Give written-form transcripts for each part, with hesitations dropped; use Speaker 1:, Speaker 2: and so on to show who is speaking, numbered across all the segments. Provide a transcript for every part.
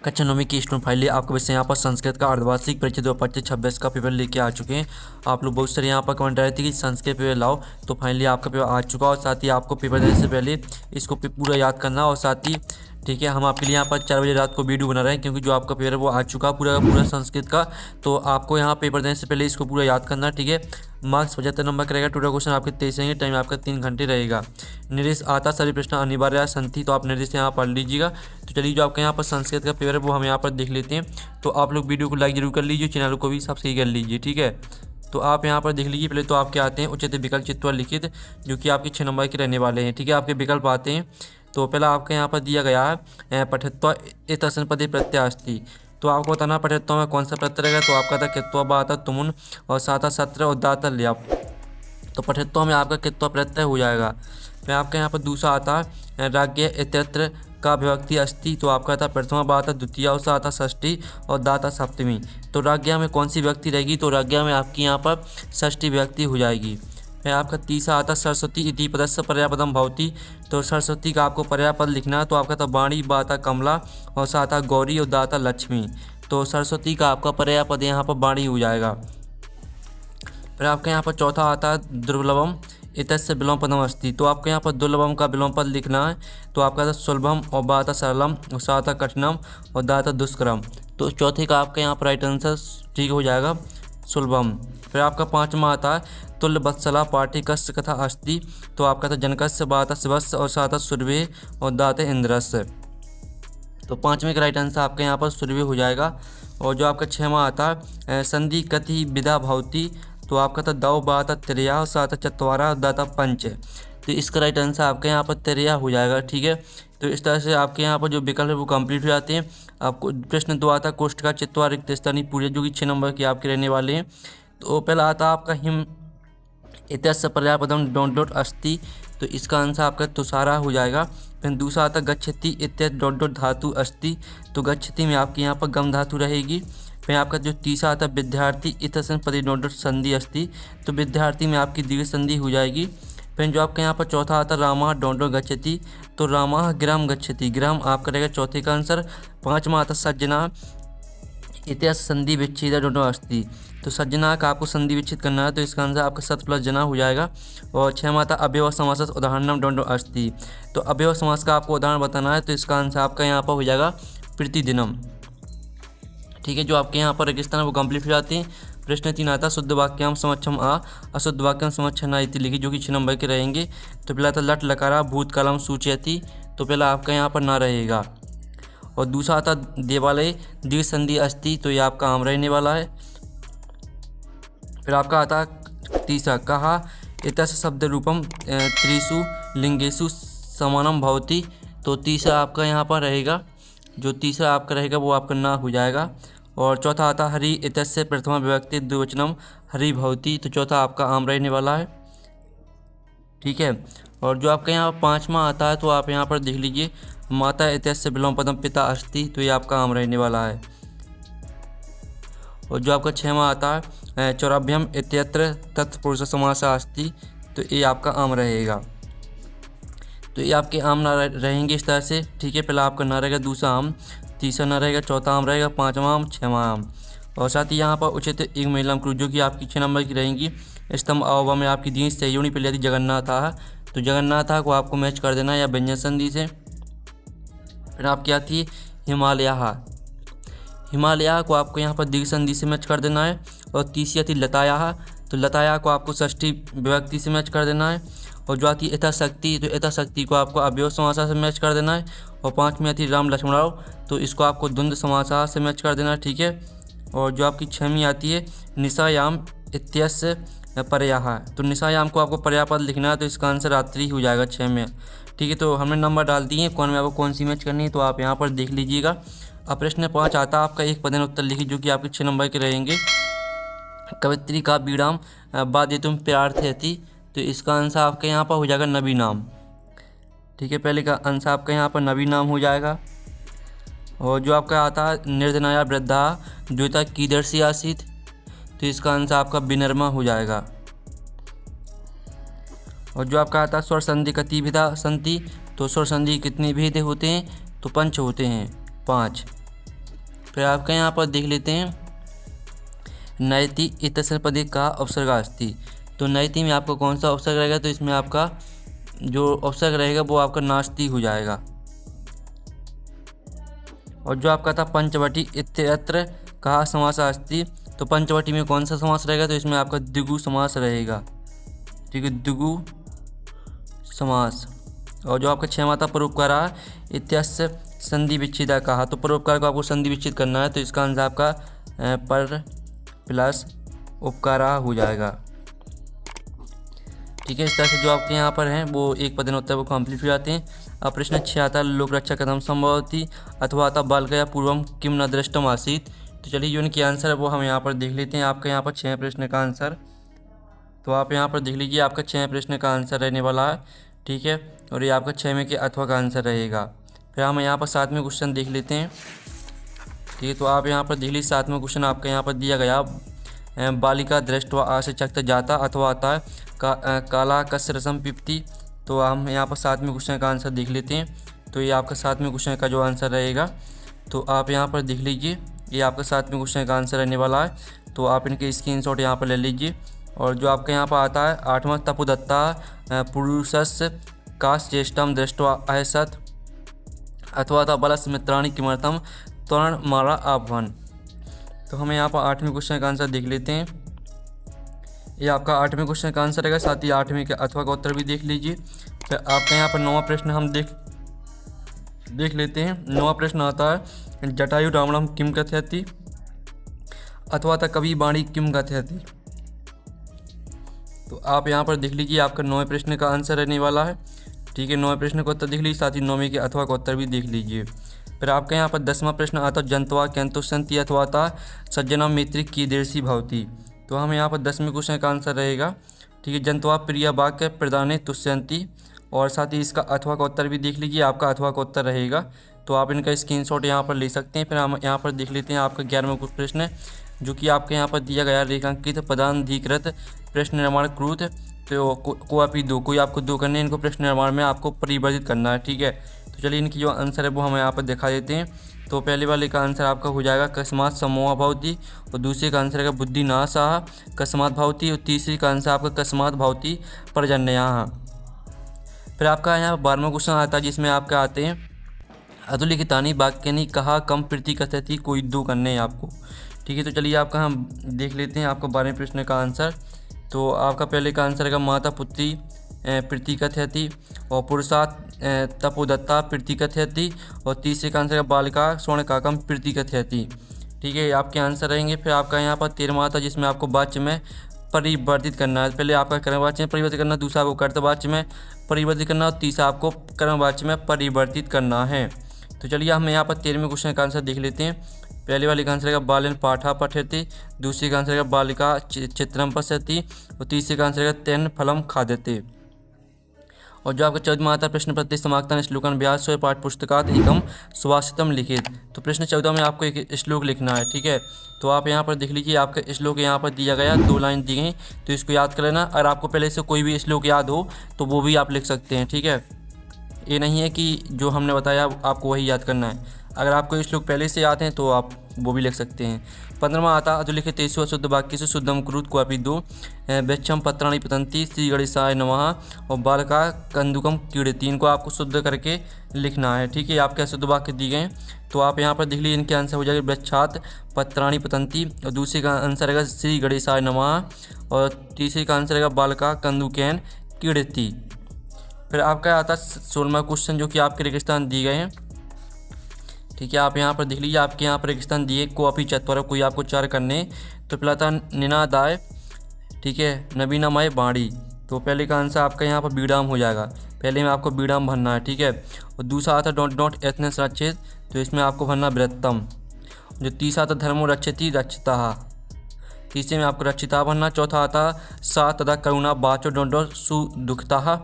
Speaker 1: कक्षा 9वीं की student finally आपके विषय यहाँ पर संस्कृत का अर्धवार्षिक परीक्षा 2025 का पेपर लेके आ चुके हैं। आप लोग बहुत सारे यहाँ पर कमेंट रहे थे कि संस्कृत पेपर लाओ, तो फाइनली आपका पेपर आ चुका और साथ ही आपको पेपर देने से पहले इसको पूरा याद करना। और साथ ही ठीक है, हम आपके लिए यहाँ पर 4 बजे रात को वीडियो बना रहे हैं क्योंकि जो आपका पेपर है वो आ चुका पूरा पूरा संस्कृत का। तो आपको यहाँ पेपर देने से पहले इसको पूरा याद करना। ठीक है, मार्क्स 75 नंबर का रहेगा। टोटल क्वेश्चन आपके 23 रहेंगे। टाइम आपका 3 घंटे रहेगा। निर्देश आता सभी प्रश्न अनिवार्य संति, तो आप निर्देश यहाँ पढ़ लीजिएगा। तो चलिए, जो आपका यहाँ पर संस्कृत का पेपर है वो हम यहाँ पर देख लेते हैं। तो आप लोग वीडियो को लाइक जरूर कर लीजिए, चैनल को भी सब्सक्राइब कर लीजिए। ठीक है, तो आप यहाँ पर देख लीजिए। पहले तो आपके आते हैं उचित विकल्प चित्वा लिखित, जो कि आपके 6 नंबर के रहने वाले हैं। ठीक है, आपके विकल्प आते हैं। तो पहला आपके यहाँ पर दिया गया है पठित्वा इतस्मिन् पदे प्रत्यय अस्ति। तो आपको बताना पठित्वा में कौन सा प्रत्यय रहेगा। तो आपका था कित्वा बाता तुमुन और साता सत्र और दाता ल्याप। तो पठित्वा में आपका कित्वा प्रत्यय हो जाएगा। फिर आपके यहाँ पर दूसरा आता है राज्ञ इत्यत्र का विभक्ति अस्ति। तो आपका था प्रथमा बाता द्वितीय और साता षष्ठी और दाता सप्तमी। तो राज्ञा में कौन सी विभक्ति रहेगी। तो राज्ञा में आपकी यहाँ पर षष्ठी विभक्ति हो जाएगी। फिर आपका तीसरा आता सरस्वती इति पदस्य पर्यायपदम भवति। तो सरस्वती का आपको पर्यायपद लिखना है। तो आपका था वाणी बाता कमला और साता गौरी और दाता लक्ष्मी। तो सरस्वती का आपका पर्यायपद यहाँ पर वाणी हो जाएगा। फिर आपके यहाँ पर चौथा आता है दुर्लभम इतस्य विलोम पदम अस्ति। तो आपके यहाँ पर दुर्लभम का विलोम पद लिखना है। तो आपका था सुलभम और बाता सरलम और साता कठिनम और दाता दुष्करम। तो चौथे का आपका यहाँ पर राइट आंसर ठीक हो जाएगा सुलभम। फिर आपका पाँचवा आता है तुल्य वत्सला पाठिकस्य कथा अस्ति। तो आपका था जनकस्य बाता शिवस्य और साता सुरभि और दाता इंद्रस्य। तो पाँचवें का राइट आंसर आपके यहाँ पर सुरभि हो जाएगा। और जो आपका 6वां आता है संधि कति विधा भवति। तो आपका था दौ बाता त्रिया और साता चत्वारा दाता पंच। तो इसका राइट आंसर आपके यहाँ पर त्रिया हो जाएगा। ठीक है, तो इस तरह से आपके यहाँ पर जो विकल्प है वो कंप्लीट हो जाते हैं। आपको प्रश्न 2 आता कोष्ठ का चित्वा रिक्त स्थानीय पूरे, जो कि 6 नंबर के आपके रहने वाले हैं। तो पहला आता आपका हिम इत्यस्य पर्यायपदम डॉट डॉट अस्ति। तो इसका आंसर आपका तुषारा हो जाएगा। फिर दूसरा आता गच्छति इत्यस्य डॉट डॉट धातु अस्ति। तो गच्छति में आपके यहाँ पर गम धातु रहेगी। फिर आपका जो तीसरा आता विद्यार्थी इत्यस्मिन् पदे डॉट डॉट संधि अस्ति। तो विद्यार्थी में आपकी दीर्घ संधि हो जाएगी। फिर जो आपके यहाँ पर चौथा आता रामा डॉट डॉट गच्छति। तो रामा ग्राम गच्छति, ग्राम आपका रहेगा चौथे का आंसर। पाँचवा आता सज्जना इत्यस्य संधि विच्छेद डॉट डॉट अस्ति। तो सज्जना का आपको संधि विच्छेद करना है। तो इसका आंसर आपका सत प्लस जना हो जाएगा। और 6वां था अवयव समास उदाहरणम डॉट डॉट अस्ति। तो अवयव समास का आपको उदाहरण बताना है। तो इसका आंसर आपका यहाँ पर हो जाएगा प्रतिदिनम। ठीक है, जो आपके यहाँ पर रेगिस्तान है वो कंप्लीट हो जाते हैं। प्रश्न 3 आता शुद्ध वाक्याम समक्षम आ अशुद्ध वाक्यम समक्षम ना इति लिखी, जो कि 6 नंबर के रहेंगे। तो पहला था लट लकारा भूतकालम सूचयति। तो पहला आपका यहाँ पर ना रहेगा। और दूसरा आता देवालय दीर्घ संधि अस्ति। तो ये आपका आम रहने वाला है। फिर आपका आता तीसरा कहा इतस्य शब्द रूपम त्रिषु लिंगेषु समानम भवति। तो तीसरा आपका यहाँ पर रहेगा, जो तीसरा आपका रहेगा वो आपका ना हो जाएगा। और चौथा आता हरि इतस्य प्रथमा विभक्ति द्विवचनम हरि भवति। तो चौथा आपका आम रहने वाला है। ठीक है, और जो आपका यहाँ 5वां आता है तो आप यहाँ पर देख लीजिए माता इत्यस्य विलोम पदम पिता अस्ति। तो ये आपका आम रहने वाला है। और जो आपका 6वां आता है चौराभ्यम इत्यत्र तत्पुरुष समास अस्ति। तो ये आपका आम रहेगा। तो ये आपके आम ना रहेंगे इस तरह से। ठीक है, पहला आपका ना रहेगा, दूसरा आम, तीसरा ना रहेगा, चौथा आम रहेगा, 5वां आम, 6वां आम। और साथ ही यहाँ पर उचित एक महिला क्रूज, जो कि आपकी 6 नंबर की रहेंगी। स्तंभ अववा में आपकी दी सहयोगी पहले आती जगन्नाथा। तो जगन्नाथा को आपको मैच कर देना या व्यंजन संधि से। फिर आपकी आती है हिमालय। हिमालय को आपको यहाँ पर दीर्घ संधि से मैच कर देना है। और तीसरी आती लताया। तो लताया को आपको षष्ठी विभक्ति से मैच कर देना है। और जो आती है यथाशक्ति, तो यथाशक्ति को आपको अवयव समासा से मैच कर देना है। और 5वीं आती है राम लक्ष्मणराव। तो इसको आपको द्वंद्व समासा से मैच कर देना है। ठीक है, और जो आपकी 6वीं आती है निशायाम इत्यस्य पर्याय। तो निशायाम को आपको पर्यायपद लिखना है। तो इसका आंसर रात्रि हो जाएगा 6 में। ठीक है, तो हमने नंबर डाल दिए कौन में आपको कौन सी मैच करनी है। तो आप यहाँ पर देख लीजिएगा। अब प्रश्न 5 आता है आपका एक पदेन उत्तर लिखिए, जो कि आपके 6 नंबर के रहेंगे। कवित्री का बीड़ाम बाध्यतुम प्रार्थयति। तो इसका आंसर आपका यहाँ पर हो जाएगा नवीनाम। ठीक है, पहले का आंसर आपका यहाँ पर नवीनाम हो जाएगा। और जो आपका आता है निर्धनाया वृद्धा द्विता कीदर्शी आसीत। तो इसका आंसर आपका विनर्मा हो जाएगा। और जो आपका आता है स्वर संधि कति विधा संति। तो स्वर संधि कितने भेद होते हैं। तो 5 होते हैं, 5। फिर आपका यहाँ पर देख लेते हैं नयति इत्यस्य पदे का उपसर्ग अस्ति। तो नयति में आपका कौन सा उपसर्ग रहेगा, तो इसमें आपका जो उपसर्ग रहेगा वो आपका नास्ति हो जाएगा। और जो आपका था पंचवटी इत्यत्र कहा समास अस्ति, तो पंचवटी में कौन सा समास रहेगा, तो इसमें आपका द्विगु समास रहेगा। ठीक है, द्विगु समास। और जो आपका 6वां था परोपकारा इत्यस्य संधि विच्छेदा कहा, तो परोपकार को आपको संधि विच्छेद करना है, तो इसका आंसर आपका पर प्लस उपकारा हो जाएगा। ठीक है, इस तरह से जो आपके यहाँ पर हैं वो एक पद होता है वो कंप्लीट हो जाते हैं। अब प्रश्न 6 आता है लोक रक्षा कथम संभवती अथवा आता बालकया पूर्वम किम न दृष्टम आसीत। तो चलिए जो इनकी आंसर है वो हम यहाँ पर देख लेते हैं। आपका यहाँ पर 6 प्रश्न का आंसर, तो आप यहाँ पर देख लीजिए आपका 6 प्रश्न का आंसर रहने वाला है। ठीक है, और ये आपका 6 में के अथवा का आंसर रहेगा। फिर हम यहाँ पर 7वें क्वेश्चन देख लेते हैं। ठीक है, तो आप यहाँ पर देख लीजिए 7वां क्वेश्चन आपका यहाँ पर दिया गया बालिका दृष्टवा आशचक्त जाता अथवा आता काला कसरसम पिप्ति। तो हम यहाँ पर 7वें क्वेश्चन का आंसर देख लेते हैं। तो ये आपका 7वें क्वेश्चन का जो आंसर रहेगा, तो आप यहाँ पर देख लीजिए ये आपका 7वें क्वेश्चन का आंसर रहने वाला है। तो आप इनके स्क्रीनशॉट यहाँ पर ले लीजिए। और जो आपका यहाँ पर आता है 8वां तपुदत्ता पुरुषस्य का ज्येष्ठम दृष्टवा असत अथवा था बलस मित्राणि किमर्थम त्वरण मारा आह्वान। तो हमें यहाँ पर 8वें क्वेश्चन का आंसर देख लेते हैं। ये आपका 8वें क्वेश्चन का आंसर रहेगा, साथ ही 8वें के अथवा का उत्तर भी देख लीजिए। फिर आपका यहाँ पर 9वां प्रश्न हम देख लेते हैं। 9वां प्रश्न आता है जटायु रावणम किम कथयति अथवा था कवि वाणी किम कथयति। तो आप यहाँ पर देख लीजिए आपका 9वें प्रश्न का आंसर रहने वाला है। ठीक है, 9वें प्रश्न का उत्तर देख लीजिए, साथ ही 9वें के अथवा का उत्तर भी देख लीजिए। फिर आपका यहाँ पर 10वां प्रश्न आता है जंतवा कैंतुसंति अथवा था सज्जना मैत्री कीदृशी भवती। तो हमें यहाँ पर 10वें क्वेश्चन का आंसर रहेगा। ठीक है, जंतवा प्रिय वाक्य प्रदाने तुष्यंती। और साथ ही इसका अथवा का उत्तर भी देख लीजिए, आपका अथवा का उत्तर रहेगा। तो आप इनका स्क्रीनशॉट यहाँ पर ले सकते हैं। फिर हम यहाँ पर देख लेते हैं आपका 11वां प्रश्न, जो कि आपके यहाँ पर दिया गया रेखांकित पदाधिकृत प्रश्न निर्माण क्रूत। तो को आप ही दो, कोई आपको 2 करने, इनको प्रश्न निर्माण में आपको परिवर्तित करना है। ठीक है, तो चलिए इनकी जो आंसर है वो हम यहाँ पर दिखा देते हैं। तो पहले वाले का आंसर आपका हो जाएगा कस्मात समोह भवती, और दूसरे का आंसर है बुद्धि नाशः कस्मात भवती, और तीसरी का आंसर आपका कस्मात भवती पर्जन्यः। फिर आपका यहाँ 12वां क्वेश्चन आता है, जिसमें आपका आते हैं अधुलिखितानि वाक्यानि कहा कम प्रीति कथयति, कोई 2 करने हैं आपको। ठीक है, तो चलिए आपका हम देख लेते हैं आपका 12वें प्रश्न का आंसर। तो आपका पहले का आंसर है माता पुत्री प्रीति कथयति, और पुरुषात् तपोदत्ता प्रीति कथयति, और तीसरे का आंसर है बालिका स्वर्णकाकम प्रीति कथयति। ठीक है, आपके आंसर रहेंगे। फिर आपका यहाँ पर 13वां था, जिसमें आपको वाच्य में परिवर्तित करना है। पहले आपका कर्मवाच्य में परिवर्तित करना, दूसरा आपको कर्तवाच्य में परिवर्तित करना, और तीसरा आपको कर्मवाच्य में परिवर्तित करना है। तो चलिए हम यहाँ पर 13वें क्वेश्चन का आंसर देख लेते हैं। पहले वाले का आंसर है बालन पाठा पठयति, दूसरे का आंसर है बालिका चित्रम पश्यति, और तीसरे का आंसर है तेन फलम खाद्यते। और जो आपका 14वां आता है प्रश्न प्रति समाक्तन श्लोकन व्यास स्वयं पाठ पुस्तकात एकम सुभाषितम लिखित। तो प्रश्न 14 में आपको एक श्लोक लिखना है। ठीक है, तो आप यहाँ पर देख लीजिए आपका श्लोक यहाँ पर दिया गया, 2 लाइन दी गई, तो इसको याद कर लेना। अगर आपको पहले से कोई भी श्लोक याद हो तो वो भी आप लिख सकते हैं। ठीक है, ये नहीं है कि जो हमने बताया आपको वही याद करना है। अगर आपको ये श्लोक पहले से याद हैं तो आप वो भी लिख सकते हैं। 15वां आता अधुलिखितेषु अशुद्ध वाक्येषु शुद्धम कुरुत क्वापि 2 वृक्षम पत्राणि पतन्ति श्री गणेशाय नमः, और बालका कंदुकम क्रीडति। इनको आपको शुद्ध करके लिखना है। ठीक है, आपके अशुद्ध वाक्य दिए गए, तो आप यहाँ पर देख लीजिए इनके आंसर हो जाएगा वृक्षात पत्राणि पतन्ति, और दूसरे का आंसर रहेगा श्री गणेशाय नमः, और तीसरे का आंसर रहेगा बालका कंदुकेन क्रीडति। फिर आपका आता है 16वां क्वेश्चन, जो कि आपके रेगिस्तान दिए गए हैं। ठीक है, आप यहाँ पर देख लीजिए आपके यहाँ पर रेगिस्तान दिए को अपी चत्वर, कोई आपको 4 करने। तो पहला था निनादाय, ठीक है, नवीनामय बाणी। तो पहले का आंसर आपका यहाँ पर बीडाम हो जाएगा, पहले में आपको बीडाम भरना है। ठीक है, और दूसरा आता डोंट नॉट एथनेस रक्षित, तो इसमें आपको भरना वृत्तम। जो तीसरा आता धर्मो रक्षति रक्षिता, तीसरे में आपको रक्षिता भरना। चौथा आता सा तदा करुणा बाचो डोंट सु दुखता,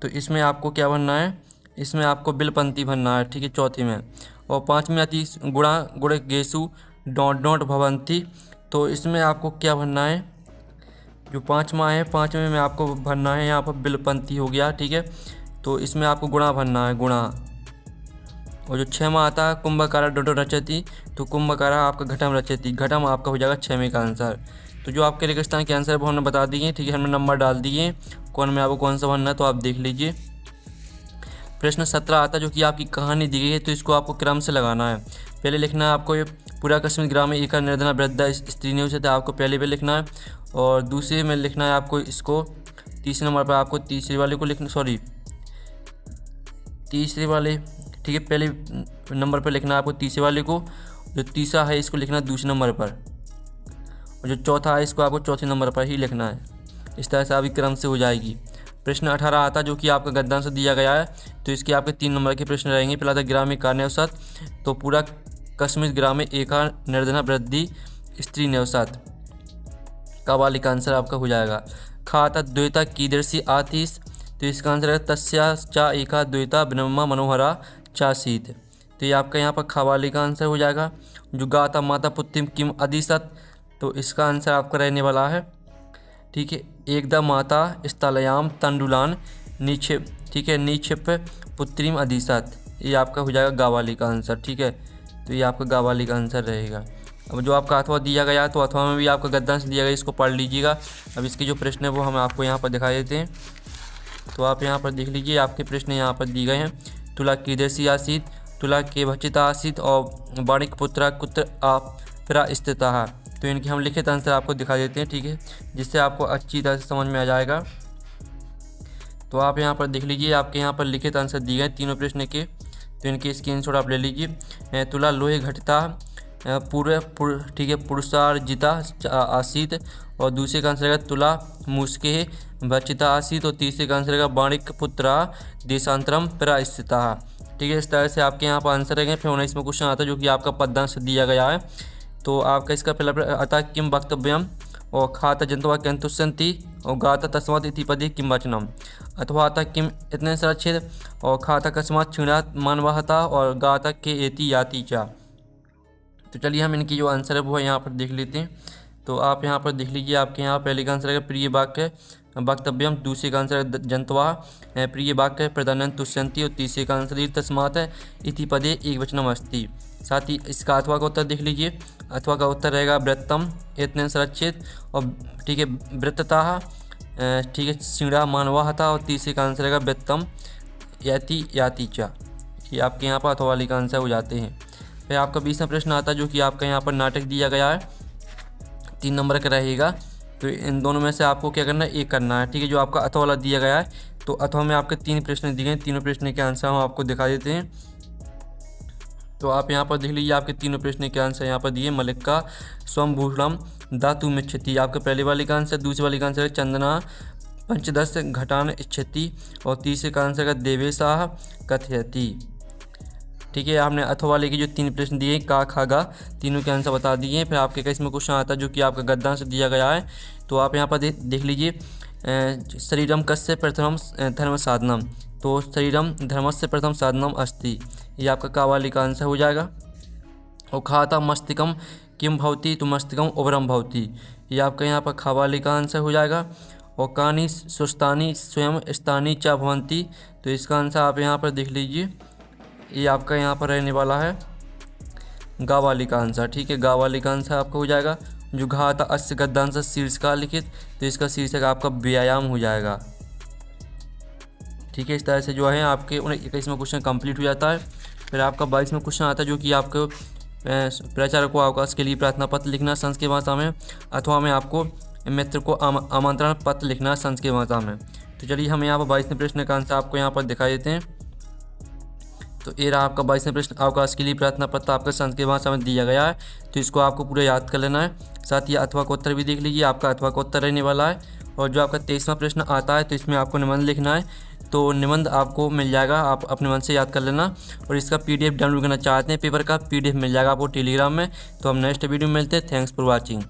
Speaker 1: तो इसमें आपको क्या भरना है, इसमें आपको बिलपंथी भरना है। ठीक है, चौथे में। और 5 में आती गुणा गुण गेसु डोंट भवंती, तो इसमें आपको क्या भरना है, जो 5वां है 5वें में आपको भरना है यहाँ पर बिलपंथी हो गया। ठीक है, तो इसमें आपको गुणा भरना है, गुणा। और जो 6 में आता है कुंभकारा डोडो रचती, तो कुंभकारा आपका घटम रचती, घटम आपका हो जाएगा 6वें का आंसर। तो जो आपके रेगिस्तान के आंसर है वो हमने बता दिए, ठीक है, हमने नंबर डाल दिए कौन में आपको कौन सा बनना है, तो आप देख लीजिए। प्रश्न 17 आता है जो कि आपकी कहानी दी गई है, तो इसको आपको क्रम से लगाना है। पहले लिखना है आपको ये पूरा कश्मीर ग्राम में एका निर्धना वृद्धा स्त्री ने उसे, आपको पहले पे लिखना है। और दूसरे में लिखना है आपको इसको, तीसरे नंबर पर आपको तीसरे वाले को लिखना, सॉरी तीसरे वाले, ठीक है, पहले नंबर पर लिखना है आपको तीसरे वाले को, जो तीसरा है इसको लिखना है दूसरे नंबर पर, और जो चौथा है इसको आपको चौथे नंबर पर ही लिखना है। इस तरह से आपकी क्रम से हो जाएगी। प्रश्न 18 आता जो कि आपका गद्यांश से दिया गया है, तो इसके आपके 3 नंबर के प्रश्न रहेंगे। पहला था ग्राम में कारण्यवसात, तो पूरा कश्मीर ग्राम में एका निर्धना वृद्धि स्त्री नवसात का वाली का आंसर आपका हो जाएगा। खा आता द्वैता कीदृशी आतीस, तो इसका आंसर है तस्या चा एका द्वैता ब्रह्मा मनोहरा चासीत, तो ये आपका यहाँ पर खवाली का आंसर हो जाएगा। जो गाता माता पुत्रिम किम अधिसत, तो इसका आंसर आपका रहने वाला है, ठीक है, एकदा माता स्थलयाम तंडुलान निक्षेप, ठीक है, निक्षेप पुत्रिम अधिसत, ये आपका हो जाएगा गावाली का आंसर, ठीक है, तो ये आपका गावाली का आंसर रहेगा। अब जो आपका अथवा दिया गया है, तो अथवा में भी आपका गद्यांश दिया गया, इसको पढ़ लीजिएगा। अब इसके जो प्रश्न है वो हम आपको यहाँ पर दिखा देते हैं, तो आप यहाँ पर देख लीजिए, आपके प्रश्न यहाँ पर दिए गए हैं। तुला कीदृशी आसीत, तुला के भचिता आसीत, और बाणिक पुत्रा कुत्र आपरा स्थिता, तो इनके हम लिखित आंसर आपको दिखा देते हैं, ठीक है, जिससे आपको अच्छी तरह से समझ में आ जाएगा। तो आप यहाँ पर देख लीजिए, आपके यहाँ पर लिखित आंसर दिए गए तीनों प्रश्न के, तो इनके स्क्रीनशॉट आप ले लीजिए। तुला लोहे घटिता ठीक है, पुरुषार्जिता आसीत, और दूसरे का आंसर है तुला मुस्के भचिता आसीत, और तीसरे का आंसर है बाणिक पुत्रा देशांतरम प्रस्थिता, ठीक है। इस तरह से आपके यहाँ पर आंसर रहेंगे। फिर 19वां क्वेश्चन आता है जो कि आपका पद्यांश दिया गया है, तो आपका इसका पहला आता है किम वक्तव्यम, और खाता जंतवा कंतुष्यंती, और गाता तस्मात् इति पदे किम वचनम, अथवा आता किम इतने सरच्छेद, और खाता कस्मात् क्षीणात् मानवाहता, और गाता के एति याति चा। तो चलिए हम इनकी जो आंसर है वो है यहाँ पर देख लेते हैं। तो आप यहाँ पर देख लीजिए, आपके यहाँ पहले का आंसर है प्रिय वाक्य वक्तव्यम, दूसरे का आंसर है जंतवा प्रिय वाक्य प्रधानन तुष्यंती, और तीसरे का आंसर तस्मात् इति पदे एक वचनम अस्ति। साथ ही इसका अथवा का उत्तर देख लीजिए, अथवा का उत्तर रहेगा वृत्तम इतने सरच्छेद, और ठीक है वृत्तता, ठीक है सीढ़ा मानवाहता, और तीसरे का आंसर रहेगा वृत्तम याति याति चा। ये आपके यहाँ पर अथवा वाली का आंसर हो जाते हैं। फिर आपका 20वां प्रश्न आता है जो कि आपका यहाँ पर नाटक दिया गया है, 3 नंबर का रहेगा। तो इन दोनों में से आपको क्या करना है, एक करना है, ठीक है। जो आपका अथवा वाला दिया गया है, तो अथवा में आपके 3 प्रश्न दिए गए, तीनों प्रश्न के आंसर हम आपको दिखा देते हैं। तो आप यहाँ पर देख लीजिए, आपके तीनों प्रश्न के आंसर यहाँ पर दिए। मलिका स्वभूषणम धातु में क्षति, आपके पहले वाले का आंसर, दूसरे वाले का आंसर है चंदना पंचदश घटान क्षति, और तीसरे का आंसर है देवेशाह कथयति, ठीक है। आपने अथवा वाले के जो 3 प्रश्न दिए का खागा, तीनों के आंसर बता दिए। फिर आपके का इसमें क्वेश्चन आता है जो कि आपका गद्यांश दिया गया है, तो आप यहाँ पर देख लीजिए, शरीरम कस्य प्रथम धर्म साधनम, तो शरीरम धर्मस्य प्रथम साधनम अस्ति, ये आपका का वाली का आंसर हो जाएगा। और खाता मस्तिकम किम भवती, तो मस्तिकम उबरम भवती, ये आपका यहाँ पर खा वाली का आंसर हो जाएगा। और कानी सुस्तानी स्वयं स्थानी चा भवंती, तो इसका आंसर आप यहाँ पर देख लीजिए, ये आपका यहाँ पर रहने वाला है गा वाली का आंसर, ठीक है, गा वाली का आंसर आपका हो जाएगा। जो घाता अस्य गद्यांश शीर्ष का लिखित, तो इसका शीर्षक आपका व्यायाम हो जाएगा, ठीक है। इस तरह से जो है आपके 21वां क्वेश्चन कंप्लीट हो जाता है। फिर आपका 22वां क्वेश्चन आता है जो कि आपको प्रचारक को अवकाश के लिए प्रार्थना पत्र लिखना संस्कृत भाषा में, अथवा में आपको मित्र को आमंत्रण पत्र लिखना संस्कृत भाषा में। तो चलिए हम यहाँ पर 22वें प्रश्न का आंसर आपको यहाँ पर दिखा देते हैं। तो ये रहा आपका 22वां प्रश्न, अवकाश के लिए प्रार्थना पत्र आपका संस्कृत भाषा में दिया गया है, तो इसको आपको पूरा याद कर लेना है। साथ ही अथवा का उत्तर भी देख लीजिए, आपका अथवा का उत्तर रहने वाला है। और जो आपका 23वां प्रश्न आता है, तो इसमें आपको निबंध लिखना है, तो निबंध आपको मिल जाएगा, आप अपने मन से याद कर लेना। और इसका PDF डाउनलोड करना चाहते हैं पेपर का, PDF मिल जाएगा आपको टेलीग्राम में। तो हम नेक्स्ट वीडियो में मिलते हैं। Thanks for watching.